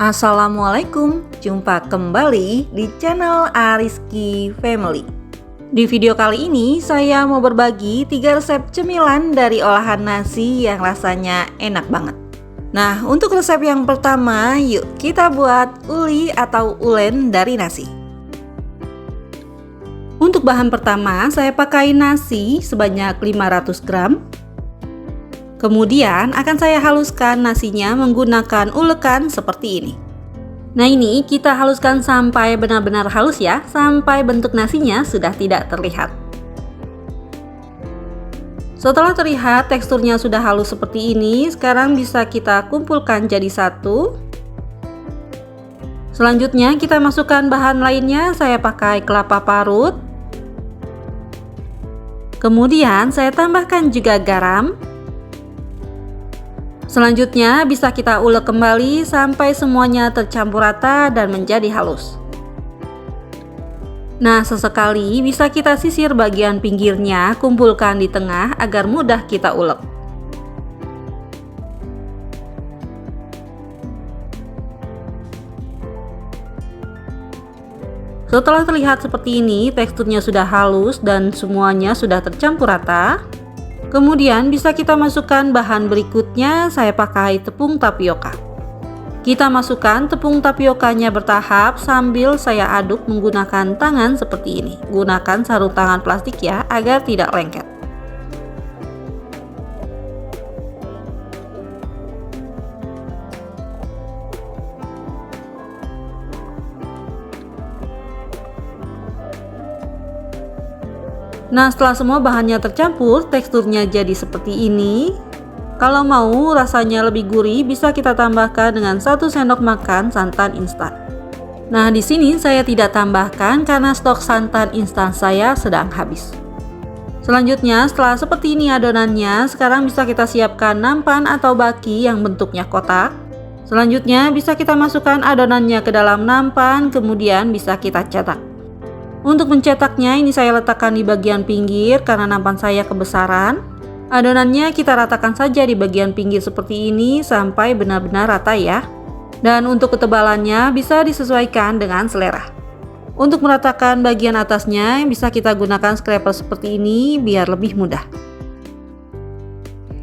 Assalamualaikum, jumpa kembali di channel Ariski Family. Di video kali ini saya mau berbagi 3 resep cemilan dari olahan nasi yang rasanya enak banget. Nah, untuk resep yang pertama, yuk kita buat uli atau ulen dari nasi. Untuk bahan pertama, saya pakai nasi sebanyak 500 gram. Kemudian akan saya haluskan nasinya menggunakan ulekan seperti ini. Nah, ini kita haluskan sampai benar-benar halus ya, sampai bentuk nasinya sudah tidak terlihat. Setelah terlihat teksturnya sudah halus seperti ini, sekarang bisa kita kumpulkan jadi satu. Selanjutnya kita masukkan bahan lainnya, saya pakai kelapa parut. Kemudian saya tambahkan juga garam. Selanjutnya bisa kita ulek kembali sampai semuanya tercampur rata dan menjadi halus. Nah, sesekali bisa kita sisir bagian pinggirnya, kumpulkan di tengah agar mudah kita ulek. Setelah terlihat seperti ini, teksturnya sudah halus dan semuanya sudah tercampur rata. Kemudian bisa kita masukkan bahan berikutnya, saya pakai tepung tapioka. Kita masukkan tepung tapiokanya bertahap sambil saya aduk menggunakan tangan seperti ini. Gunakan sarung tangan plastik ya, agar tidak lengket. Nah, setelah semua bahannya tercampur, teksturnya jadi seperti ini. Kalau mau rasanya lebih gurih, bisa kita tambahkan dengan 1 sendok makan santan instan. Nah, di sini saya tidak tambahkan karena stok santan instan saya sedang habis. Selanjutnya, setelah seperti ini adonannya, sekarang bisa kita siapkan nampan atau baki yang bentuknya kotak. Selanjutnya, bisa kita masukkan adonannya ke dalam nampan, kemudian bisa kita cetak. Untuk mencetaknya ini saya letakkan di bagian pinggir karena nampan saya kebesaran. Adonannya kita ratakan saja di bagian pinggir seperti ini sampai benar-benar rata ya. Dan untuk ketebalannya bisa disesuaikan dengan selera. Untuk meratakan bagian atasnya bisa kita gunakan scraper seperti ini biar lebih mudah.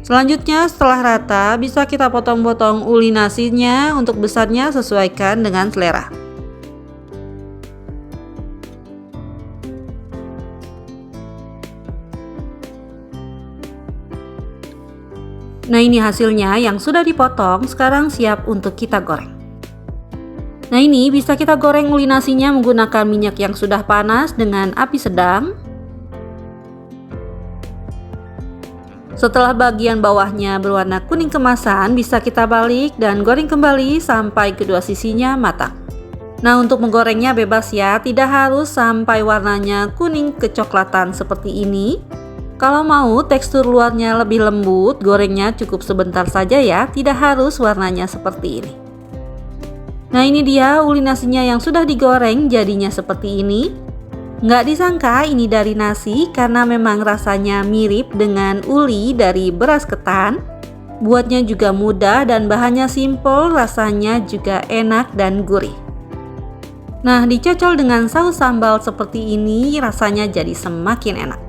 Selanjutnya setelah rata bisa kita potong-potong uli nasinya, untuk besarnya sesuaikan dengan selera. Nah, ini hasilnya yang sudah dipotong, sekarang siap untuk kita goreng. Nah, ini bisa kita goreng uli nasinya menggunakan minyak yang sudah panas dengan api sedang. Setelah bagian bawahnya berwarna kuning kemasan, bisa kita balik dan goreng kembali sampai kedua sisinya matang. Nah, untuk menggorengnya bebas ya, tidak harus sampai warnanya kuning kecoklatan seperti ini. Kalau mau tekstur luarnya lebih lembut, gorengnya cukup sebentar saja ya, tidak harus warnanya seperti ini. Nah, ini dia uli nasinya yang sudah digoreng jadinya seperti ini. Nggak disangka ini dari nasi karena memang rasanya mirip dengan uli dari beras ketan. Buatnya juga mudah dan bahannya simpel, rasanya juga enak dan gurih. Nah, dicocol dengan saus sambal seperti ini rasanya jadi semakin enak.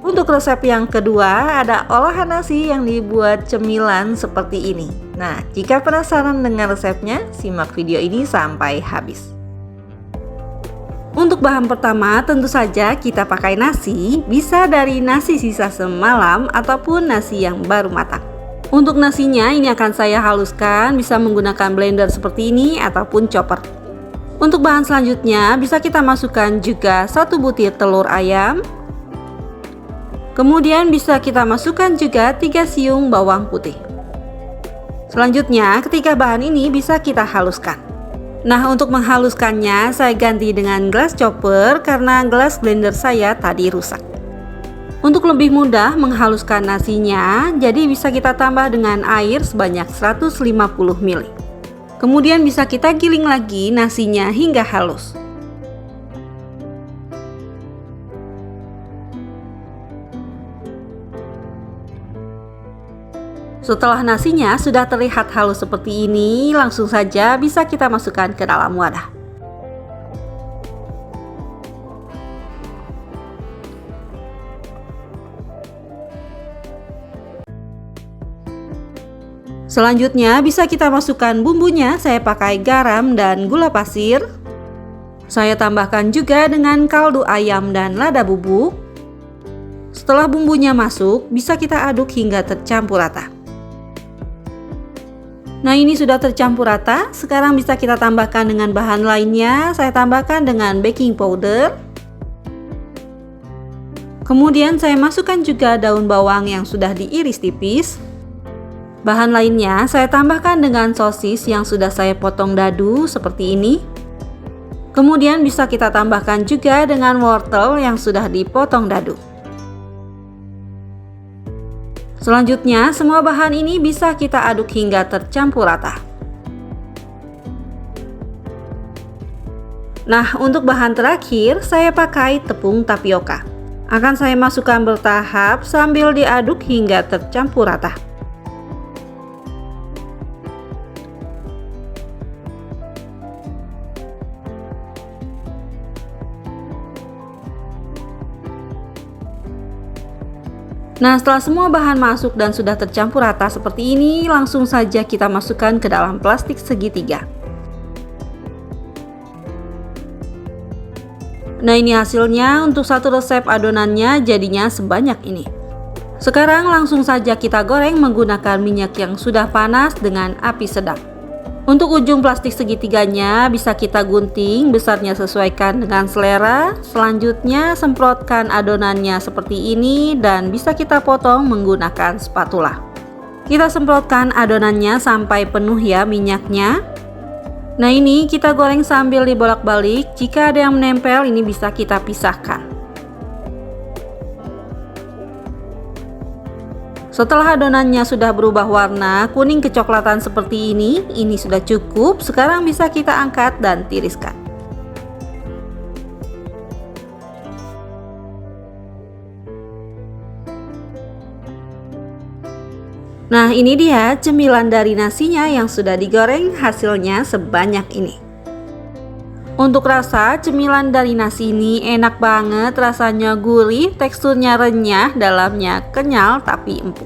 Untuk resep yang kedua, ada olahan nasi yang dibuat cemilan seperti ini. Nah, jika penasaran dengan resepnya, simak video ini sampai habis. Untuk bahan pertama, tentu saja kita pakai nasi, bisa dari nasi sisa semalam ataupun nasi yang baru matang. Untuk nasinya ini akan saya haluskan, bisa menggunakan blender seperti ini ataupun chopper. Untuk bahan selanjutnya, bisa kita masukkan juga 1 butir telur ayam. Kemudian bisa kita masukkan juga 3 siung bawang putih. Selanjutnya, ketiga bahan ini bisa kita haluskan. Nah, untuk menghaluskannya saya ganti dengan gelas chopper karena gelas blender saya tadi rusak. Untuk lebih mudah menghaluskan nasinya, jadi bisa kita tambah dengan air sebanyak 150 ml. Kemudian bisa kita giling lagi nasinya hingga halus. Setelah nasinya sudah terlihat halus seperti ini, langsung saja bisa kita masukkan ke dalam wadah. Selanjutnya bisa kita masukkan bumbunya, saya pakai garam dan gula pasir. Saya tambahkan juga dengan kaldu ayam dan lada bubuk. Setelah bumbunya masuk, bisa kita aduk hingga tercampur rata. Nah, ini sudah tercampur rata. Sekarang bisa kita tambahkan dengan bahan lainnya. Saya tambahkan dengan baking powder. Kemudian saya masukkan juga daun bawang yang sudah diiris tipis. Bahan lainnya saya tambahkan dengan sosis yang sudah saya potong dadu seperti ini. Kemudian bisa kita tambahkan juga dengan wortel yang sudah dipotong dadu. Selanjutnya, semua bahan ini bisa kita aduk hingga tercampur rata. Nah, untuk bahan terakhir, saya pakai tepung tapioka. Akan saya masukkan bertahap sambil diaduk hingga tercampur rata. Nah, setelah semua bahan masuk dan sudah tercampur rata seperti ini, langsung saja kita masukkan ke dalam plastik segitiga. Nah, ini hasilnya. Untuk satu resep adonannya jadinya sebanyak ini. Sekarang langsung saja kita goreng menggunakan minyak yang sudah panas dengan api sedang. Untuk ujung plastik segitiganya bisa kita gunting, besarnya sesuaikan dengan selera. Selanjutnya semprotkan adonannya seperti ini dan bisa kita potong menggunakan spatula. Kita semprotkan adonannya sampai penuh ya minyaknya. Nah, ini kita goreng sambil dibolak-balik. Jika ada yang menempel, ini bisa kita pisahkan. Setelah adonannya sudah berubah warna kuning kecoklatan seperti ini sudah cukup. Sekarang bisa kita angkat dan tiriskan. Nah, ini dia cemilan dari nasinya yang sudah digoreng, hasilnya sebanyak ini. Untuk rasa, cemilan dari nasi ini enak banget, rasanya gurih, teksturnya renyah, dalamnya kenyal tapi empuk.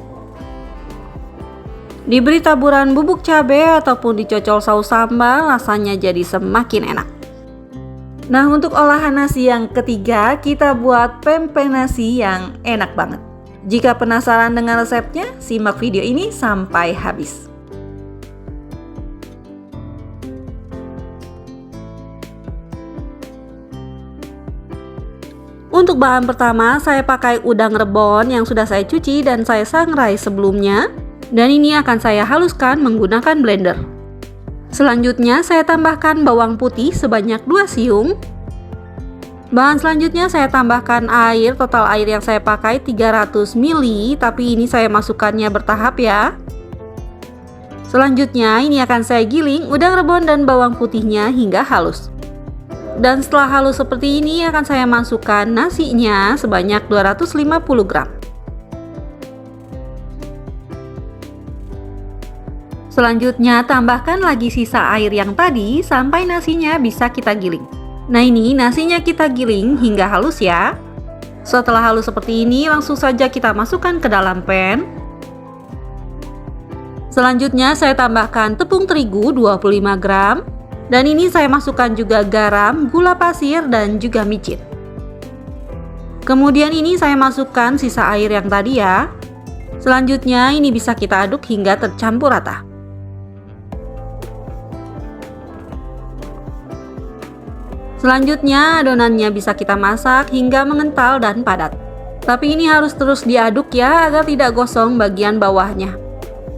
Diberi taburan bubuk cabai ataupun dicocol saus sambal, rasanya jadi semakin enak. Nah, untuk olahan nasi yang ketiga, kita buat pempek nasi yang enak banget. Jika penasaran dengan resepnya, simak video ini sampai habis. Untuk bahan pertama, saya pakai udang rebon yang sudah saya cuci dan saya sangrai sebelumnya. Dan ini akan saya haluskan menggunakan blender. Selanjutnya, saya tambahkan bawang putih sebanyak 2 siung. Bahan selanjutnya saya tambahkan air, total air yang saya pakai 300 ml, tapi ini saya masukkannya bertahap ya. Selanjutnya, ini akan saya giling udang rebon dan bawang putihnya hingga halus. Dan setelah halus seperti ini akan saya masukkan nasinya sebanyak 250 gram. Selanjutnya tambahkan lagi sisa air yang tadi sampai nasinya bisa kita giling. Nah, ini nasinya kita giling hingga halus ya. Setelah halus seperti ini langsung saja kita masukkan ke dalam pan. Selanjutnya saya tambahkan tepung terigu 25 gram. Dan ini saya masukkan juga garam, gula pasir, dan juga micin. Kemudian ini saya masukkan sisa air yang tadi ya. Selanjutnya ini bisa kita aduk hingga tercampur rata. Selanjutnya adonannya bisa kita masak hingga mengental dan padat. Tapi ini harus terus diaduk ya agar tidak gosong bagian bawahnya.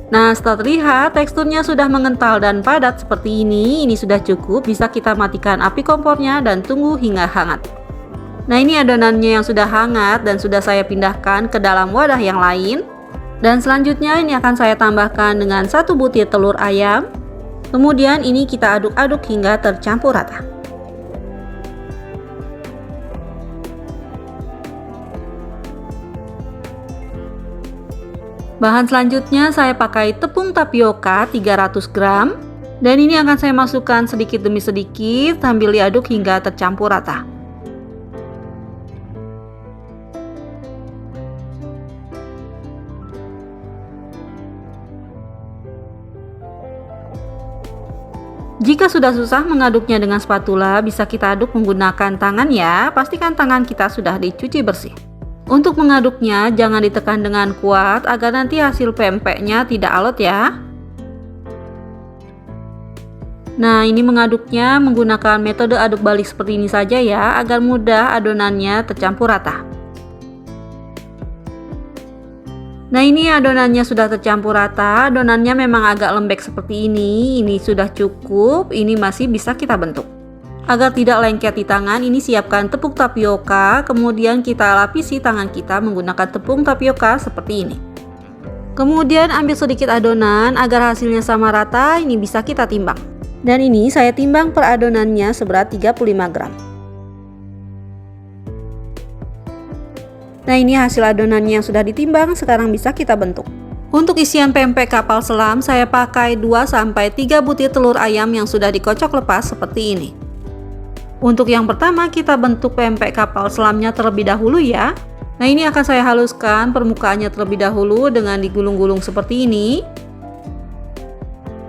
Nah, setelah terlihat teksturnya sudah mengental dan padat seperti ini sudah cukup, bisa kita matikan api kompornya dan tunggu hingga hangat. Nah, ini adonannya yang sudah hangat dan sudah saya pindahkan ke dalam wadah yang lain. Dan selanjutnya ini akan saya tambahkan dengan 1 butir telur ayam. Kemudian ini kita aduk-aduk hingga tercampur rata. Bahan selanjutnya saya pakai tepung tapioka 300 gram. Dan ini akan saya masukkan sedikit demi sedikit sambil diaduk hingga tercampur rata. Jika sudah susah mengaduknya dengan spatula, bisa kita aduk menggunakan tangan ya. Pastikan tangan kita sudah dicuci bersih. Untuk mengaduknya, jangan ditekan dengan kuat agar nanti hasil pempeknya tidak alot ya. Nah, ini mengaduknya menggunakan metode aduk balik seperti ini saja ya, agar mudah adonannya tercampur rata. Nah, ini adonannya sudah tercampur rata. Adonannya memang agak lembek seperti ini. Ini sudah cukup, ini masih bisa kita bentuk. Agar tidak lengket di tangan, ini siapkan tepung tapioka, kemudian kita lapisi tangan kita menggunakan tepung tapioka seperti ini. Kemudian ambil sedikit adonan agar hasilnya sama rata, ini bisa kita timbang. Dan ini saya timbang per adonannya seberat 35 gram. Nah, ini hasil adonannya yang sudah ditimbang, sekarang bisa kita bentuk. Untuk isian pempek kapal selam, saya pakai 2-3 butir telur ayam yang sudah dikocok lepas seperti ini. Untuk yang pertama, kita bentuk pempek kapal selamnya terlebih dahulu ya. Nah, ini akan saya haluskan permukaannya terlebih dahulu dengan digulung-gulung seperti ini.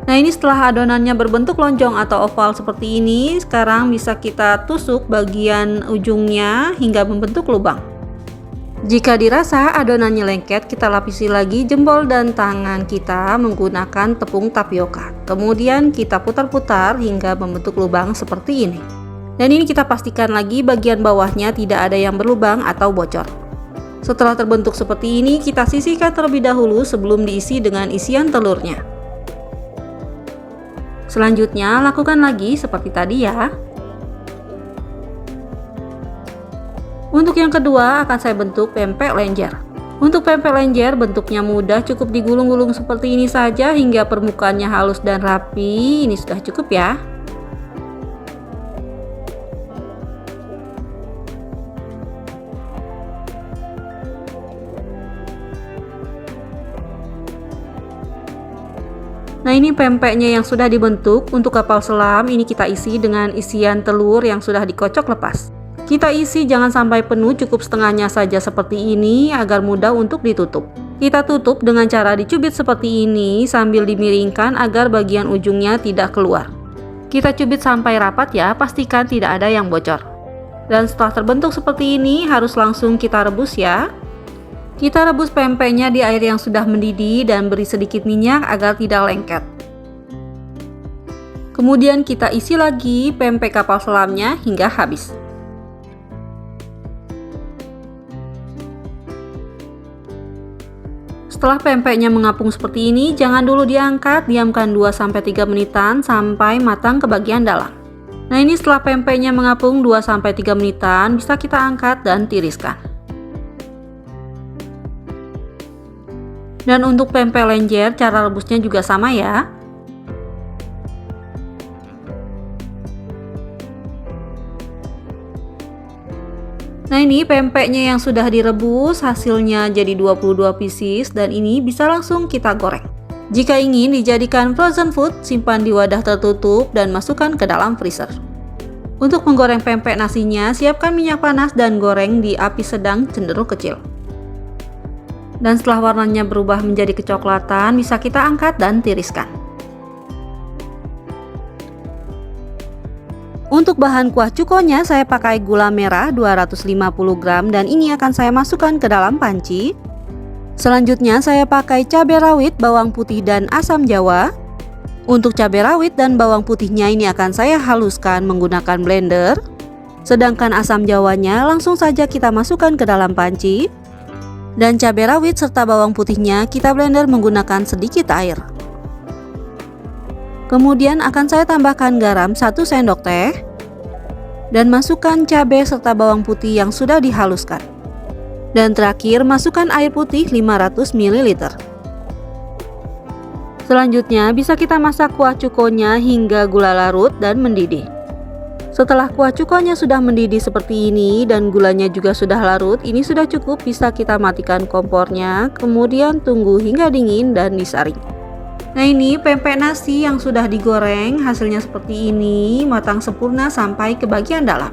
Nah, ini setelah adonannya berbentuk lonjong atau oval seperti ini, sekarang bisa kita tusuk bagian ujungnya hingga membentuk lubang. Jika dirasa adonannya lengket, kita lapisi lagi jempol dan tangan kita menggunakan tepung tapioka. Kemudian kita putar-putar hingga membentuk lubang seperti ini. Dan ini kita pastikan lagi bagian bawahnya tidak ada yang berlubang atau bocor. Setelah terbentuk seperti ini, kita sisihkan terlebih dahulu sebelum diisi dengan isian telurnya. Selanjutnya, lakukan lagi seperti tadi ya. Untuk yang kedua, akan saya bentuk pempek lenjer. Untuk pempek lenjer, bentuknya mudah, cukup digulung-gulung seperti ini saja hingga permukaannya halus dan rapi. Ini sudah cukup ya. Nah, ini pempeknya yang sudah dibentuk. Untuk kapal selam ini kita isi dengan isian telur yang sudah dikocok lepas. Kita isi jangan sampai penuh, cukup setengahnya saja seperti ini agar mudah untuk ditutup. Kita tutup dengan cara dicubit seperti ini sambil dimiringkan agar bagian ujungnya tidak keluar. Kita cubit sampai rapat ya, pastikan tidak ada yang bocor. Dan setelah terbentuk seperti ini harus langsung kita rebus ya. Kita rebus pempeknya di air yang sudah mendidih dan beri sedikit minyak agar tidak lengket. Kemudian kita isi lagi pempek kapal selamnya hingga habis. Setelah pempeknya mengapung seperti ini, jangan dulu diangkat, diamkan 2-3 menitan sampai matang ke bagian dalam. Nah, ini setelah pempeknya mengapung 2-3 menitan, bisa kita angkat dan tiriskan. Dan untuk pempek lenjer, cara rebusnya juga sama ya. Nah, ini pempeknya yang sudah direbus, hasilnya jadi 22 pieces dan ini bisa langsung kita goreng. Jika ingin dijadikan frozen food, simpan di wadah tertutup dan masukkan ke dalam freezer. Untuk menggoreng pempek nasinya, siapkan minyak panas dan goreng di api sedang cenderung kecil. Dan setelah warnanya berubah menjadi kecoklatan, bisa kita angkat dan tiriskan. Untuk bahan kuah cukonya, saya pakai gula merah 250 gram dan ini akan saya masukkan ke dalam panci. Selanjutnya saya pakai cabai rawit, bawang putih dan asam jawa. Untuk cabai rawit dan bawang putihnya ini akan saya haluskan menggunakan blender. Sedangkan asam jawanya langsung saja kita masukkan ke dalam panci. Dan cabai rawit serta bawang putihnya kita blender menggunakan sedikit air. Kemudian akan saya tambahkan garam 1 sendok teh dan masukkan cabai serta bawang putih yang sudah dihaluskan. Dan terakhir masukkan air putih 500 ml. Selanjutnya bisa kita masak kuah cukonya hingga gula larut dan mendidih. Setelah kuah cukonya sudah mendidih seperti ini dan gulanya juga sudah larut, ini sudah cukup, bisa kita matikan kompornya, kemudian tunggu hingga dingin dan disaring. Nah, ini pempek nasi yang sudah digoreng, hasilnya seperti ini, matang sempurna sampai ke bagian dalam.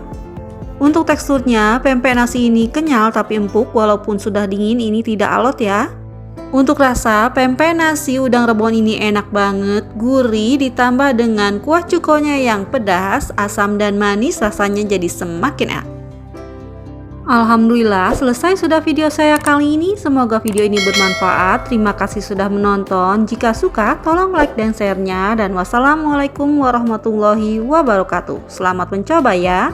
Untuk teksturnya, pempek nasi ini kenyal tapi empuk, walaupun sudah dingin ini tidak alot ya. Untuk rasa, pempek nasi udang rebon ini enak banget, gurih ditambah dengan kuah cukonya yang pedas, asam dan manis, rasanya jadi semakin enak. Alhamdulillah, selesai sudah video saya kali ini. Semoga video ini bermanfaat. Terima kasih sudah menonton. Jika suka, tolong like dan share-nya. Dan wassalamualaikum warahmatullahi wabarakatuh. Selamat mencoba ya.